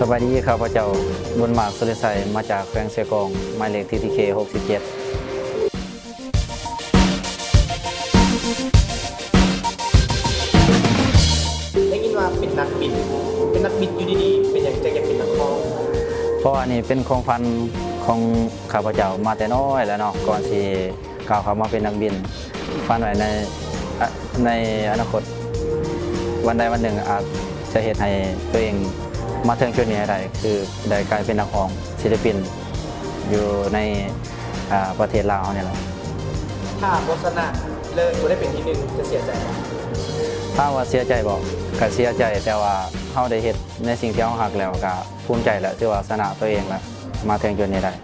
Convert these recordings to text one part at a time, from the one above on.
สวัสดีครับพระเจ้าบุญมากสุริไสมาจากแขวงเสียกองหมายเลขTTK 67ได้ยินว่าเป็นนักบินอยู่ดีๆเป็นอย่างจะอยากเป็นนักร้องเพราะอันนี้เป็นของฝันของข้าพเจ้ามาแต่น้อยแล้วเนาะก่อนที่ก้าวเข้ามาเป็นนักบินฝันไว้ในอนาคตวันใดวันหนึ่งอาจจะเหตุให้ตัวเองมาถึงจุดนี้ได้คือได้กลายเป็นนักร้องศิลปินอยู่ในประเทศลาวเนี่ยแหละถ้าโฆษณาเลิกได้เป็นที่หนึ่งจะเสียใจไหมถ้าว่าเสียใจบอกก็เสียใจแต่ว่าเขาได้เฮ็ดในสิ่งที่เขาหักแล้วก็ภูมิใจแล้วที่ว่าชนะตัวเองแล้วมาถึงจุดนี้ได้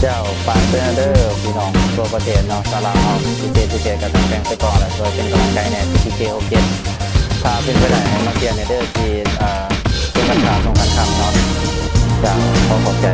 เจ้าฝากเตือนเด้อพี่น้องตัวประเทศเนาะสาราเฮาที่เจกับทางแบงค์ไปก่อนแล้วช่วยเป็นกำลังใจในTTK 67ถ้าเป็นไปได้ให้มาเชียร์ในเด้อที่เป็นราคา2,000 คำเนาะจะขอบใจ